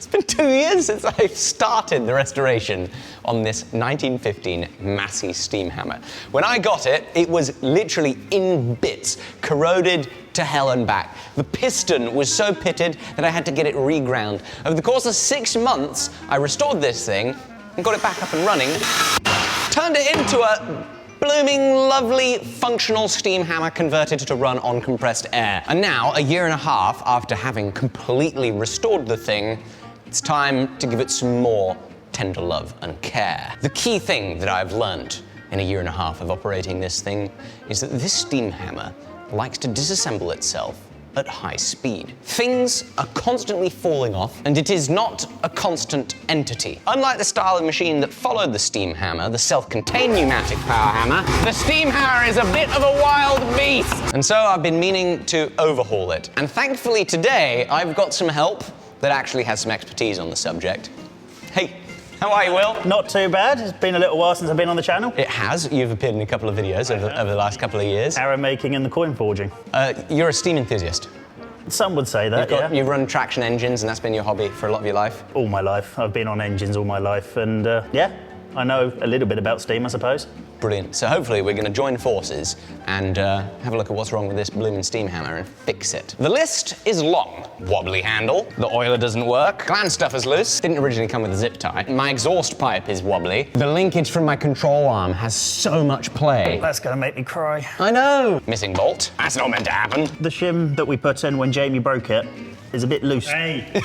It's been 2 years since I started the restoration on this 1915 Massey steam hammer. When I got it, it was literally in bits, corroded to hell and back. The piston was so pitted that I had to get it reground. Over the course of 6 months, I restored this thing and got it back up and running, turned it into a blooming, lovely, functional steam hammer converted to run on compressed air. And now, a year and a half after having completely restored the thing, it's time to give it some more tender love and care. The key thing that I've learned in a year and a half of operating this thing is that this steam hammer likes to disassemble itself at high speed. Things are constantly falling off, and it is not a constant entity. Unlike the style of machine that followed the steam hammer, the self-contained pneumatic power hammer, the steam hammer is a bit of a wild beast. And so I've been meaning to overhaul it. And thankfully today, I've got some help that actually has some expertise on the subject. Hey, how are you, Will? Not too bad. It's been a little while since I've been on the channel. It has. You've appeared in a couple of videos over the last couple of years. Arrow making and the coin forging. You're a steam enthusiast. Some would say that, yeah. You've run traction engines, and that's been your hobby for a lot of your life? All my life. I've been on engines all my life, and yeah, I know a little bit about steam, I suppose. Brilliant. So hopefully we're going to join forces and have a look at what's wrong with this blooming steam hammer and fix it. The list is long. Wobbly handle, the oiler doesn't work, gland stuffer's loose, didn't originally come with a zip tie, my exhaust pipe is wobbly, the linkage from my control arm has so much play. That's going to make me cry. I know. Missing bolt. That's not meant to happen. The shim that we put in when Jamie broke it is a bit loose. Hey!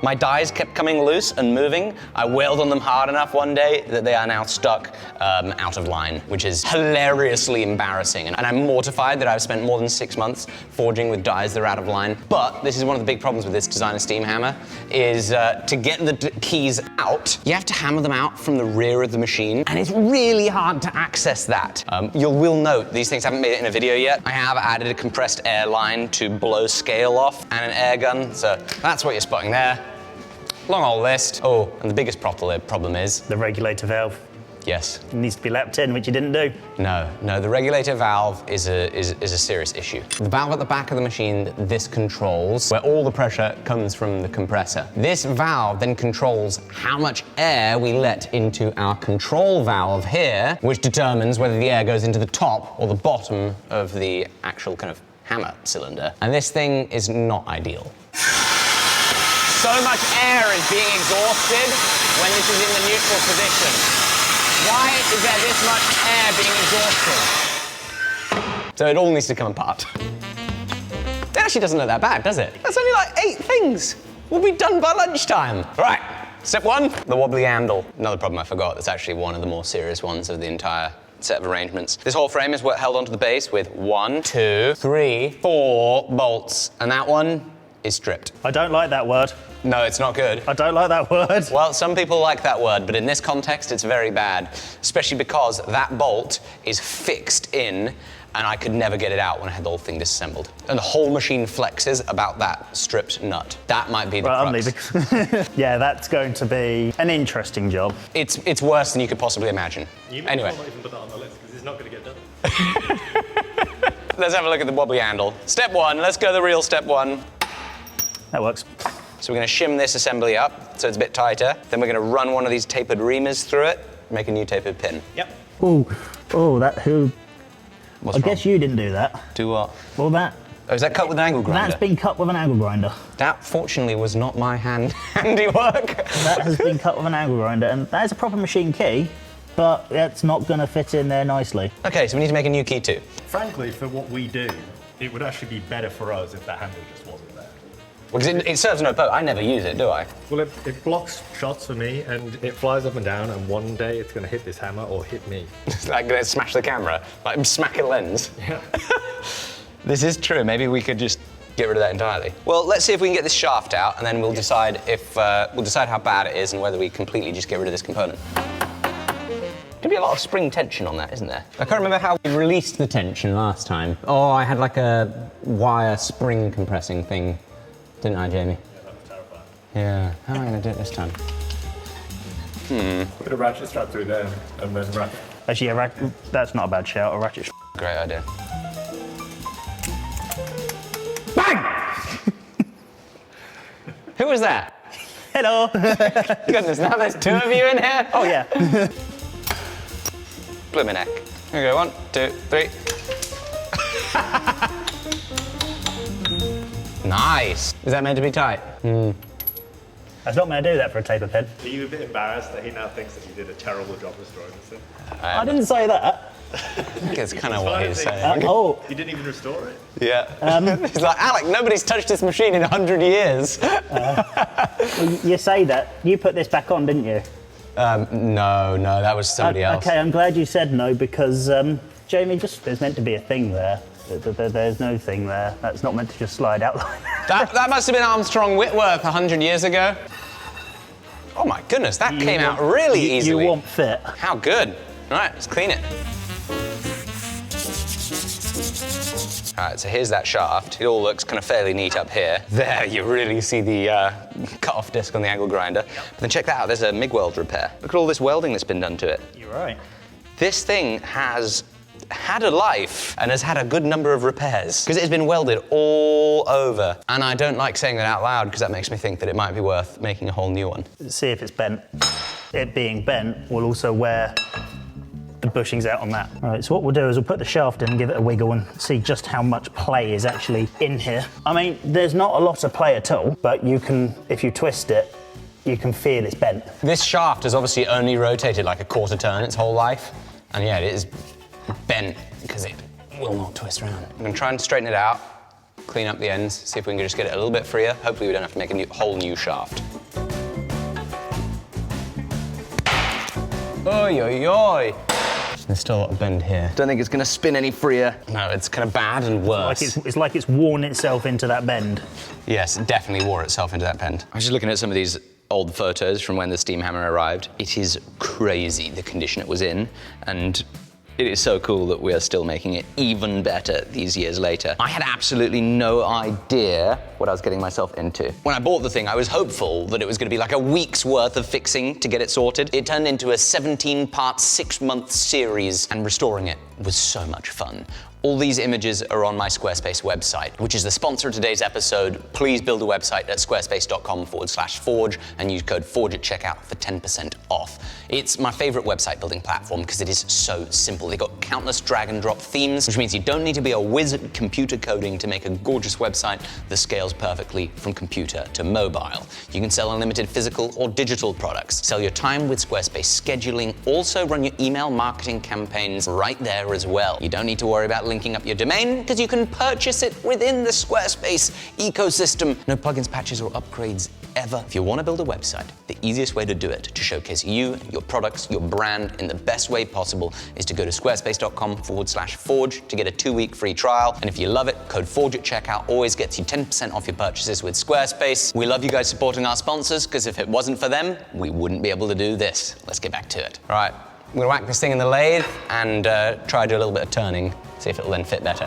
My dies kept coming loose and moving. I wailed on them hard enough one day that they are now stuck out of line, which is hilariously embarrassing. And I'm mortified that I've spent more than 6 months forging with dies that are out of line. But this is one of the big problems with this designer steam hammer, is to get the keys out, you have to hammer them out from the rear of the machine, and it's really hard to access that. You will note, these things haven't made it in a video yet. I have added a compressed air line to blow scale off and an air gun, so that's what you're spotting there. Long old list. Oh, and the biggest problem is... The regulator valve. Yes. It needs to be lapped in, which you didn't do. No, the regulator valve is a serious issue. The valve at the back of the machine that this controls, where all the pressure comes from the compressor. This valve then controls how much air we let into our control valve here, which determines whether the air goes into the top or the bottom of the actual kind of hammer cylinder. And this thing is not ideal. So much air is being exhausted when this is in the neutral position. Why is there this much air being exhausted? So it all needs to come apart. It actually doesn't look that bad, does it? That's only like 8 things. We'll be done by lunchtime. Right, step 1, the wobbly handle. Another problem I forgot, that's actually one of the more serious ones of the entire set of arrangements. This whole frame is held onto the base with 1, 2, 3, 4 bolts, and that one is stripped. I don't like that word. No, it's not good. I don't like that word. Well, some people like that word, but in this context, it's very bad, especially because that bolt is fixed in, and I could never get it out when I had the whole thing disassembled. And the whole machine flexes about that stripped nut. That might be the crux. I'm leaving. Yeah, that's going to be an interesting job. It's worse than you could possibly imagine. Anyway. Not even put that on the list, because it's not going to get done. Let's have a look at the wobbly handle. Step 1, let's go the real step 1. That works. So we're going to shim this assembly up so it's a bit tighter. Then we're going to run one of these tapered reamers through it, make a new tapered pin. Yep. Oh, that who? What's I wrong? guess you didn't do that. Do what? Well, that. Oh, is that cut with an angle grinder? That's been cut with an angle grinder. That, fortunately, was not my handiwork. That has been cut with an angle grinder, and that is a proper machine key, but it's not going to fit in there nicely. Okay, so we need to make a new key too. Frankly, for what we do, it would actually be better for us if that handle just wasn't there. Because it serves no purpose. I never use it, do I? Well, it blocks shots for me, and it flies up and down, and one day it's going to hit this hammer or hit me. It's like going to smash the camera, like smack a lens. Yeah. This is true. Maybe we could just get rid of that entirely. Well, let's see if we can get this shaft out, and then we'll decide if we'll decide how bad it is and whether we completely just get rid of this component. Could be a lot of spring tension on that, isn't there? I can't remember how we released the tension last time. Oh, I had like a wire spring compressing thing. Didn't I, Jamie? Yeah, that was terrifying. Yeah, how am I going to do it this time? Put a ratchet strap through there and then wrap it. Actually, that's not a bad shout. A ratchet. Great idea. Bang! Who was that? Hello. Goodness, now there's 2 of you in here? Oh, yeah. Bloomin' heck. Here we go, 1, 2, 3. Nice. Is that meant to be tight? I was not going to do that for a taper pen. Are you a bit embarrassed that he now thinks that you did a terrible job restoring this thing? I didn't say that. I think it's kind of what he's saying. Oh, You didn't even restore it? Yeah. He's like, Alec, nobody's touched this machine in 100 years. you say that. You put this back on, didn't you? No, that was somebody else. Okay, I'm glad you said no because, Jamie, there's meant to be a thing there. There's no thing there. That's not meant to just slide out like that. That must have been Armstrong Whitworth 100 years ago. Oh my goodness, that came out really easily. You want fit. How good. All right, let's clean it. All right, so here's that shaft. It all looks kind of fairly neat up here. There, you really see the cut-off disc on the angle grinder. But then check that out, there's a MIG weld repair. Look at all this welding that's been done to it. You're right. This thing has had a life and has had a good number of repairs because it has been welded all over. And I don't like saying that out loud because that makes me think that it might be worth making a whole new one. See if it's bent. It being bent will also wear the bushings out on that. All right, so what we'll do is we'll put the shaft in and give it a wiggle and see just how much play is actually in here. I mean, there's not a lot of play at all, but you can, if you twist it, you can feel it's bent. This shaft has obviously only rotated like a quarter turn its whole life. And yeah, it is bent because it will not twist around. I'm gonna try and straighten it out, clean up the ends, see if we can just get it a little bit freer. Hopefully we don't have to make a whole new shaft. Oi, oi, oi. There's still a lot of bend here. Don't think it's gonna spin any freer. No, it's kind of bad and worse. It's like it's worn itself into that bend. Yes, it definitely wore itself into that bend. I was just looking at some of these old photos from when the steam hammer arrived. It is crazy the condition it was in, and it is so cool that we are still making it even better these years later. I had absolutely no idea what I was getting myself into. When I bought the thing, I was hopeful that it was gonna be like a week's worth of fixing to get it sorted. It turned into a 17-part, 6-month series, and restoring it was so much fun. All these images are on my Squarespace website, which is the sponsor of today's episode. Please build a website at squarespace.com/forge and use code FORGE at checkout for 10% off. It's my favorite website building platform because it is so simple. They've got countless drag and drop themes, which means you don't need to be a whiz at computer coding to make a gorgeous website that scales perfectly from computer to mobile. You can sell unlimited physical or digital products, sell your time with Squarespace scheduling, also run your email marketing campaigns right there as well. You don't need to worry about linking up your domain because you can purchase it within the Squarespace ecosystem. No plugins, patches, or upgrades ever. If you want to build a website, the easiest way to do it, to showcase you, your products, your brand in the best way possible, is to go to squarespace.com/forge to get a 2-week free trial. And if you love it, code FORGE at checkout always gets you 10% off your purchases with Squarespace. We love you guys supporting our sponsors because if it wasn't for them, we wouldn't be able to do this. Let's get back to it. All right, I'm gonna whack this thing in the lathe and try to do a little bit of turning. See if it'll then fit better.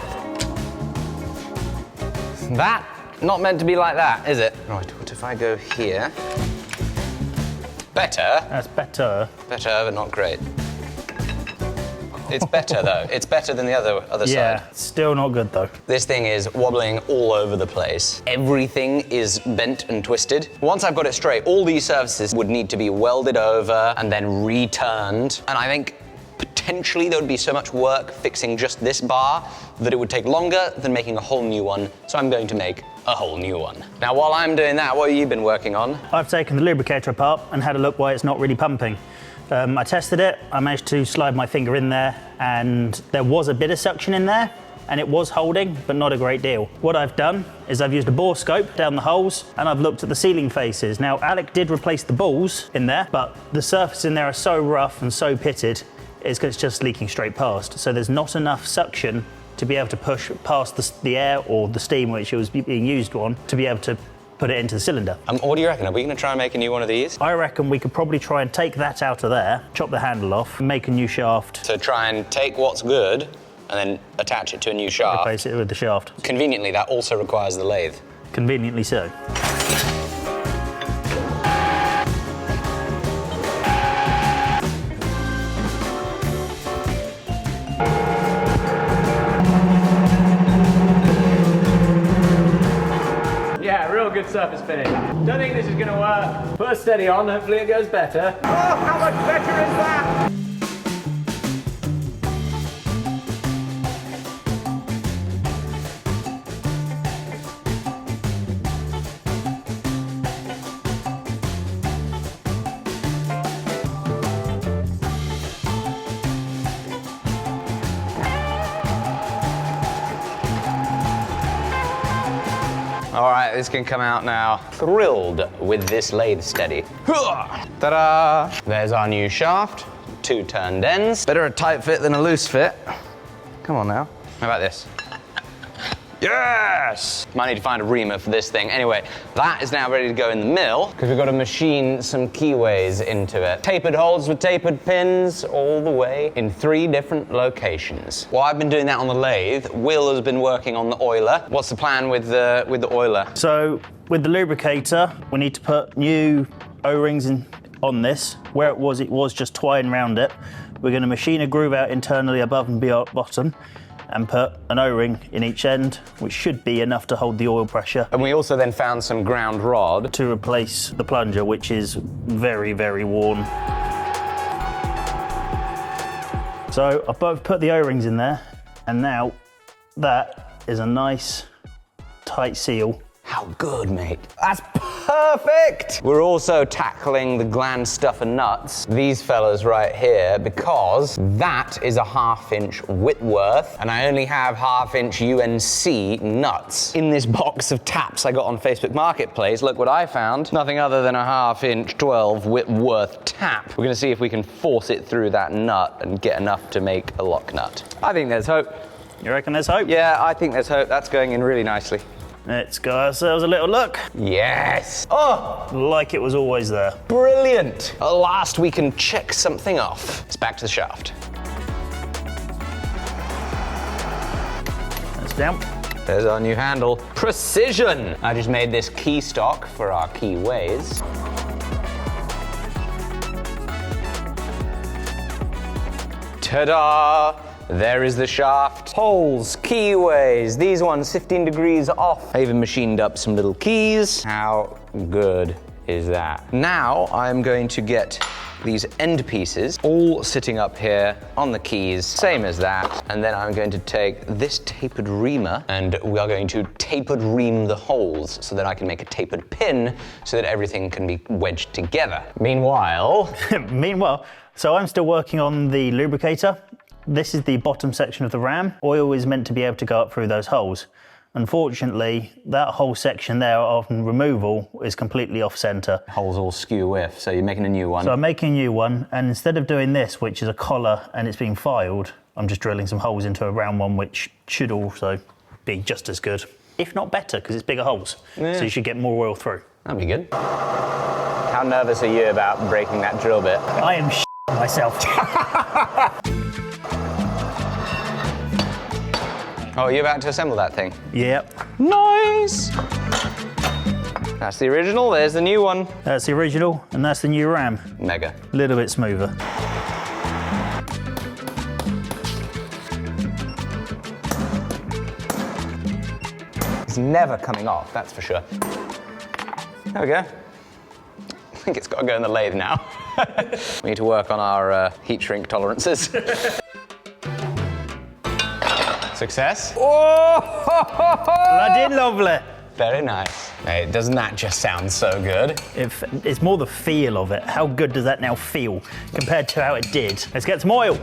That, not meant to be like that, is it? Right, what if I go here? Better. That's better. Better, but not great. It's better though. It's better than the other Yeah, side. still not good though. This thing is wobbling all over the place. Everything is bent and twisted. Once I've got it straight, all these surfaces would need to be welded over and then returned. And I think potentially there would be so much work fixing just this bar that it would take longer than making a whole new one. So I'm going to make a whole new one. Now, while I'm doing that, what have you been working on? I've taken the lubricator apart and had a look why it's not really pumping. I tested it, I managed to slide my finger in there and there was a bit of suction in there and it was holding, but not a great deal. What I've done is I've used a bore scope down the holes and I've looked at the ceiling faces. Now, Alec did replace the balls in there, but the surface in there are so rough and so pitted, it's just leaking straight past. So there's not enough suction to be able to push past the air or the steam which it was being used on to be able to put it into the cylinder. What do you reckon? Are we going to try and make a new one of these? I reckon we could probably try and take that out of there, chop the handle off, make a new shaft. So try and take what's good and then attach it to a new shaft. Replace it with the shaft. Conveniently, that also requires the lathe. Conveniently so. Yeah, real good with surface finish. Don't think this is going to work. Put a steady on, hopefully it goes better. Oh, how much better is that? All right, this can come out now. Thrilled with this lathe steady. Ta-da! There's our new shaft. 2 turned ends. Better a tight fit than a loose fit. Come on now. How about this? Yes! Might need to find a reamer for this thing. Anyway, that is now ready to go in the mill because we've got to machine some keyways into it. Tapered holes with tapered pins all the way in 3 different locations. While I've been doing that on the lathe, Will has been working on the oiler. What's the plan with the oiler? So with the lubricator, we need to put new O-rings on this. Where it was just twine around it. We're going to machine a groove out internally above and bottom, and put an O-ring in each end, which should be enough to hold the oil pressure. And we also then found some ground rod to replace the plunger, which is very, very worn. So I've both put the O-rings in there, and now that is a nice tight seal. How good, mate. That's perfect! We're also tackling the gland stuffer nuts, these fellas right here, because that is a 1/2 inch Whitworth, and I only have 1/2 inch UNC nuts. In this box of taps I got on Facebook Marketplace, look what I found. Nothing other than a 1/2 inch 12 Whitworth tap. We're gonna see if we can force it through that nut and get enough to make a lock nut. I think there's hope. You reckon there's hope? Yeah, I think there's hope. That's going in really nicely. Let's go ourselves a little look. Yes! Oh, Like it was always there. brilliant! At last we can check something off. It's back to the shaft. That's down. There's our new handle. Precision! I just made this key stock for our keyways. Ta-da! There is the shaft. Holes, keyways, these ones 15 degrees off. I even machined up some little keys. How good is that? Now I'm going to get these end pieces all sitting up here on the keys, same as that. And then I'm going to take this tapered reamer and we are going to tapered ream the holes so that I can make a tapered pin so that everything can be wedged together. Meanwhile, So I'm still working on the lubricator. This is the bottom section of the ram. Oil is meant to be able to go up through those holes. Unfortunately, that whole section there on removal is completely off center. holes all skew with, so you're making a new one. So I'm making a new one, and instead of doing this, which is a collar and it's being filed, I'm just drilling some holes into a round one, which should also be just as good, if not better, because it's bigger holes. Yeah. So you should get more oil through. That'd be good. How nervous are you about breaking that drill bit? I am myself. Oh, you're about to assemble that thing? Yep. Nice! That's the original, there's the new one. That's the original, and that's the new ram. Mega. A little bit smoother. It's never coming off, that's for sure. There we go. I think it's got to go in the lathe now. We need to work on our heat shrink tolerances. Success? Oh! Bloody lovely. Very nice. Hey, doesn't that just sound so good? It's more the feel of it. How good does that now feel compared to how it did? Let's get some oil.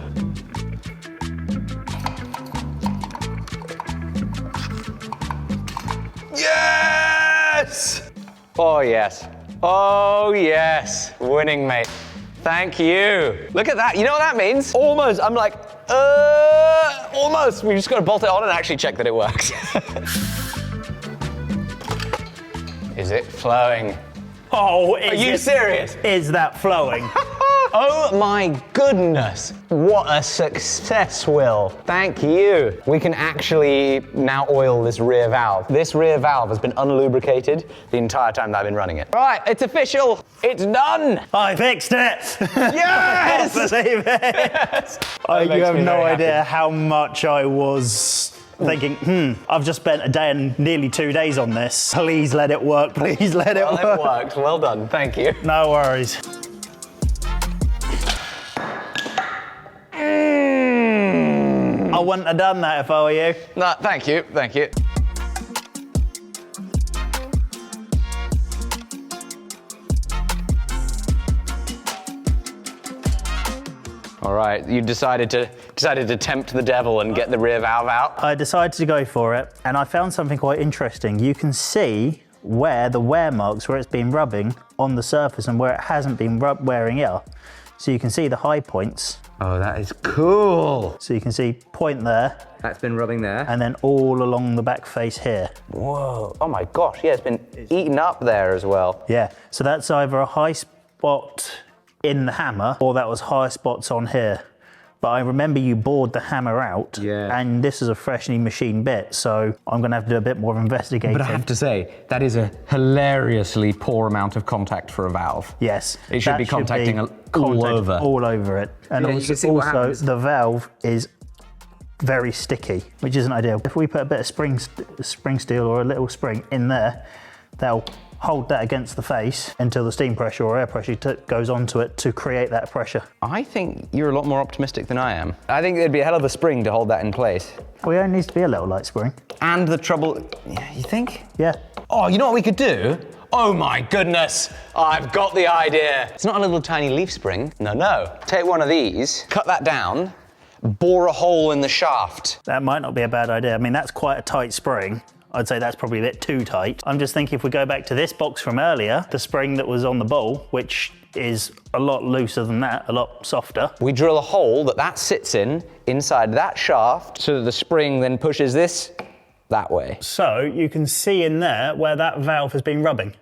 Yes! Oh, yes. Oh, yes. Winning, mate. Thank you. Look at that. You know what that means? Almost. I'm like, almost. We just got to bolt it on and actually check that it works. Is it flowing? Oh, Are you serious? Is that flowing? Oh my goodness. What a success, Will. Thank you. We can actually now oil this rear valve. This rear valve has been unlubricated the entire time that I've been running it. Right, it's official. It's done. I fixed it. Yes! I can't believe it. Yes. You have no very idea happy. how much I was thinking, I've just spent a day and nearly 2 days on this. Please let it work, please let it work. Well, it works. Well done. Thank you. No worries. I wouldn't have done that if I were you. No, thank you. Thank you. All right, you decided to tempt the devil and get the rear valve out. I decided to go for it, and I found something quite interesting. You can see where the wear marks, where it's been rubbing on the surface and where it hasn't been wearing it up. So you can see the high points. Oh, that is cool. So you can see point there. That's been rubbing there. And then all along the back face here. Whoa, oh my gosh, yeah, it's been eaten up there as well. Yeah, so that's either a high spot in the hammer or that was high spots on here. But I remember you bored the hammer out, and this is a freshly machined bit, so I'm gonna have to do a bit more investigating. But I have to say, that is a hilariously poor amount of contact for a valve. Yes. It should be contacting all over. All over it. And Yeah, you can see what also happens. the valve is very sticky, which isn't ideal. If we put a bit of spring steel or a little spring in there, they'll hold that against the face until the steam pressure or air pressure goes onto it to create that pressure. I think you're a lot more optimistic than I am. I think there'd be a hell of a spring to hold that in place. Well, it only needs to be a little light spring. And the trouble, yeah, you think? Yeah. Oh, you know what we could do? Oh my goodness, I've got the idea. It's not a little tiny leaf spring, no. Take one of these, cut that down, bore a hole in the shaft. That might not be a bad idea. I mean, that's quite a tight spring. I'd say that's probably a bit too tight. I'm just thinking if we go back to this box from earlier, the spring that was on the ball, which is a lot looser than that, a lot softer. We drill a hole that sits inside that shaft so that the spring then pushes this that way. So you can see in there where that valve has been rubbing.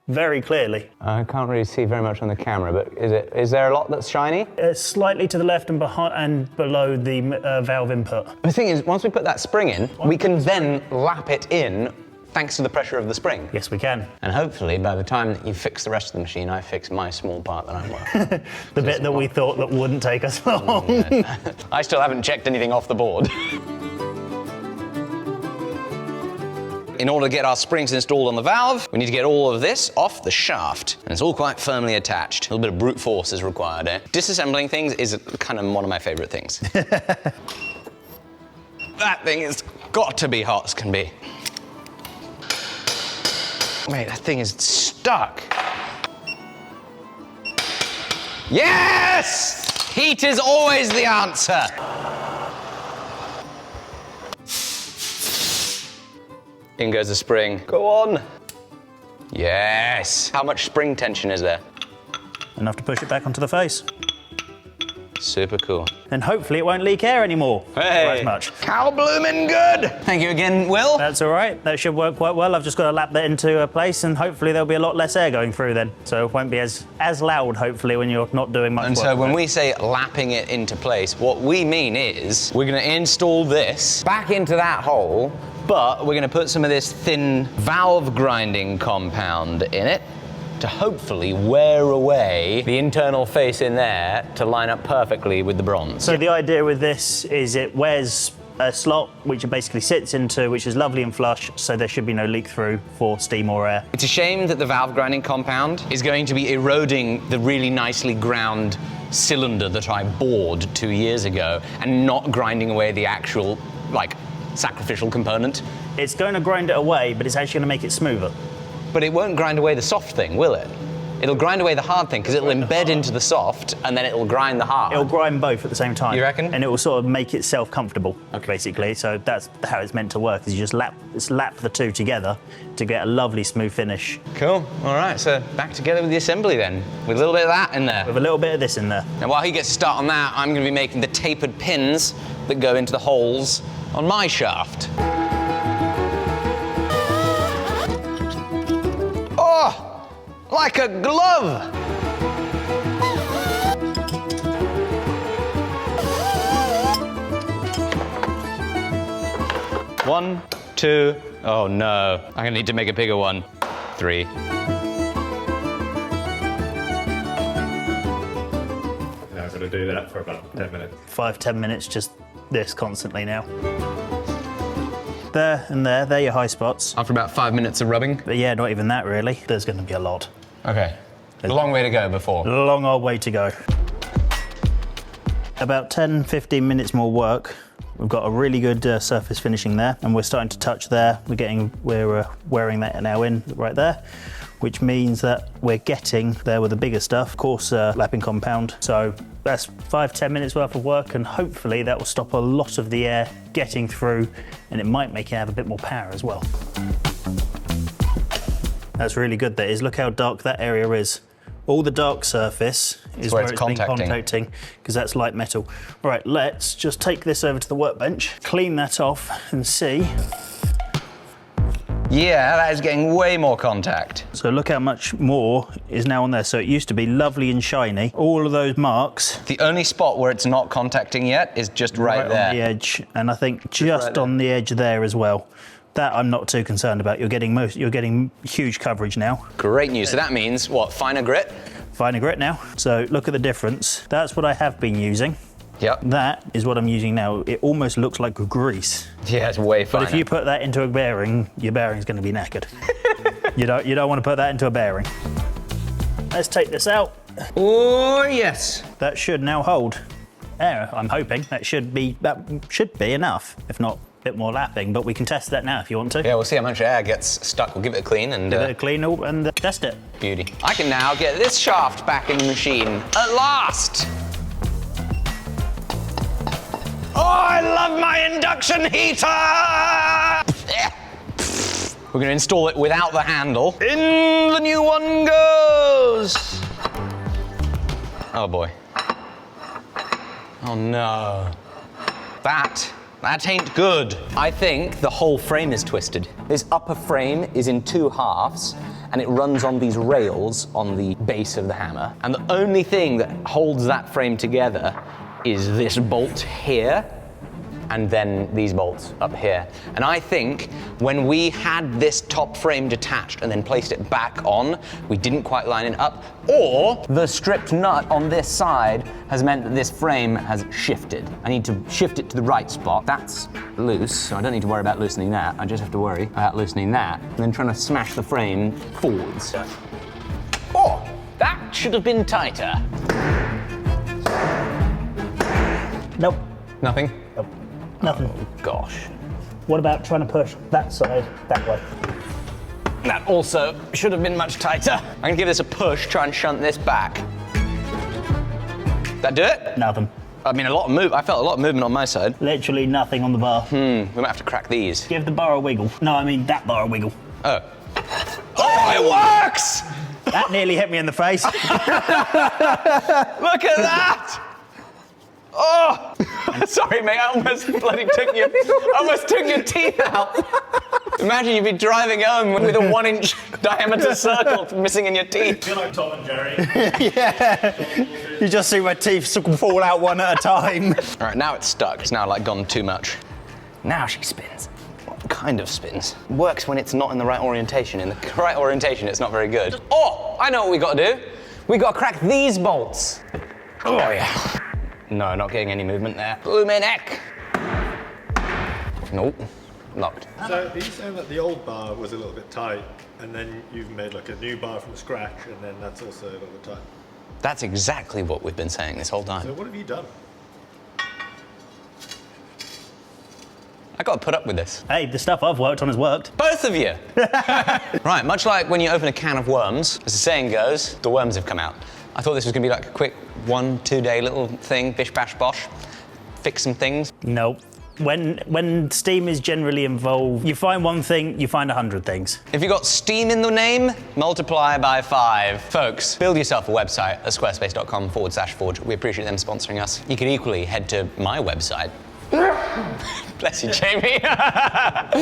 Very clearly. I can't really see very much on the camera, but is there a lot that's shiny? It's slightly to the left and behind and below the valve input. The thing is, once we put that spring in, we can then lap it in thanks to the pressure of the spring. Yes, we can. And hopefully, by the time that you fix the rest of the machine, I fix my small part that I'm working. The bit that we thought that wouldn't take us long. Yeah. I still haven't checked anything off the board. In order to get our springs installed on the valve, we need to get all of this off the shaft. And it's all quite firmly attached. A little bit of brute force is required, eh? Disassembling things is kind of one of my favorite things. That thing has got to be hot as can be. Wait, that thing is stuck. Yes! Heat is always the answer. In goes the spring. Go on. Yes. How much spring tension is there? Enough to push it back onto the face. Super cool. And hopefully it won't leak air anymore. Hey. Or as much. How bloomin' good. Thank you again, Will. That's all right. That should work quite well. I've just got to lap that into a place and hopefully there'll be a lot less air going through then. So it won't be as loud, hopefully, when you're not doing much And work. so when we say lapping it into place, what we mean is we're going to install this back into that hole, but we're going to put some of this thin valve grinding compound in it to hopefully wear away the internal face in there to line up perfectly with the bronze. So the idea with this is it wears a slot which it basically sits into, which is lovely and flush, so there should be no leak through for steam or air. It's a shame that the valve grinding compound is going to be eroding the really nicely ground cylinder that I bored 2 years ago and not grinding away the actual, sacrificial component. It's going to grind it away, but it's actually going to make it smoother. But it won't grind away the soft thing, will it? It'll grind away the hard thing because it'll embed into the soft and then it'll grind the hard. It'll grind both at the same time. You reckon? And it will sort of make itself comfortable, basically. So that's how it's meant to work, is you just lap the two together to get a lovely smooth finish. Cool. All right, so back together with the assembly then, with a little bit of that in there. With a little bit of this in there. And while he gets to start on that, I'm going to be making the tapered pins that go into the holes on my shaft. Oh, like a glove. One, two, oh no. I'm gonna need to make a bigger one. 3. I'm going to do that for about 10 minutes. 5-10 minutes, just this constantly now. There and there, they're your high spots. After about 5 minutes of rubbing? But yeah, not even that really. There's going to be a lot. Okay. A long way to go before. Long old way to go. About 10, 15 minutes more work. We've got a really good surface finishing there, and we're starting to touch there. We're wearing that now in right there, which means that we're getting there with the bigger stuff, coarse lapping compound. So that's 5-10 minutes worth of work, and hopefully that will stop a lot of the air getting through, and it might make it have a bit more power as well. That's really good, that is. Look how dark that area is. All the dark surface is where it's been contacting, because that's light metal. Right, let's just take this over to the workbench, clean that off and see. Yeah, that is getting way more contact. So look how much more is now on there. So it used to be lovely and shiny. All of those marks. The only spot where it's not contacting yet is just right there. On the edge, and I think just right on the edge there as well. That I'm not too concerned about. You're getting huge coverage now. Great news. So that means what? Finer grit? Finer grit now. So look at the difference. That's what I have been using. Yep. That is what I'm using now. It almost looks like grease. Yeah, it's way finer. But if you put that into a bearing, your bearing's going to be knackered. you don't want to put that into a bearing. Let's take this out. Oh yes. That should now hold. There, I'm hoping that should be enough. If not, a bit more lapping. But we can test that now if you want to. Yeah, we'll see how much air gets stuck. We'll give it a clean and give it a clean and test it. Beauty. I can now get this shaft back in the machine at last. Oh, I love my induction heater! We're going to install it without the handle. In the new one goes! Oh boy. Oh no. That ain't good. I think the whole frame is twisted. This upper frame is in 2 halves, and it runs on these rails on the base of the hammer. And the only thing that holds that frame together is this bolt here, and then these bolts up here. And I think when we had this top frame detached and then placed it back on, we didn't quite line it up, or the stripped nut on this side has meant that this frame has shifted. I need to shift it to the right spot. That's loose, so I don't need to worry about loosening that. I just have to worry about loosening that, and then trying to smash the frame forwards. Oh, that should have been tighter. Nope. Nothing? Nope. Nothing. Oh, gosh. What about trying to push that side that way? That also should have been much tighter. I'm gonna give this a push, try and shunt this back. That do it? Nothing. I mean, I felt a lot of movement on my side. Literally nothing on the bar. We might have to crack these. Give the bar a wiggle. No, I mean that bar a wiggle. Oh. Oh, it works! That nearly hit me in the face. Look at that! Oh! Sorry, mate, I almost bloody took your teeth out. Imagine you'd be driving home with a 1-inch diameter circle missing in your teeth. You're like Tom and Jerry. Yeah. You just see my teeth fall out one at a time. All right, now it's stuck. It's now like gone too much. Now she spins. What kind of spins? Works when it's not in the right orientation. In the right orientation, it's not very good. Oh, I know what we got to do. We got to crack these bolts. Oh yeah. No, not getting any movement there. Blooming heck. Nope. Locked. So are you saying that the old bar was a little bit tight, and then you've made like a new bar from scratch, and then that's also a little bit tight? That's exactly what we've been saying this whole time. So what have you done? I got to put up with this. Hey, the stuff I've worked on has worked. Both of you. Right, much like when you open a can of worms, as the saying goes, the worms have come out. I thought this was going to be like a quick 1-2 day little thing, bish bash bosh, fix some things. Nope. When steam is generally involved, you find one thing, you find 100 things. If you've got steam in the name, multiply by 5. Folks, build yourself a website at squarespace.com/forge. We appreciate them sponsoring us. You could equally head to my website. Bless you, Jamie.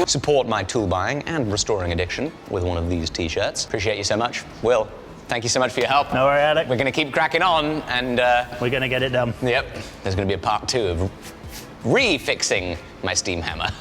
Support my tool buying and restoring addiction with one of these t-shirts. Appreciate you so much. Will, thank you so much for your help. No worry, Alec. We're going to keep cracking on and... we're going to get it done. Yep. There's going to be a part 2 of refixing my steam hammer.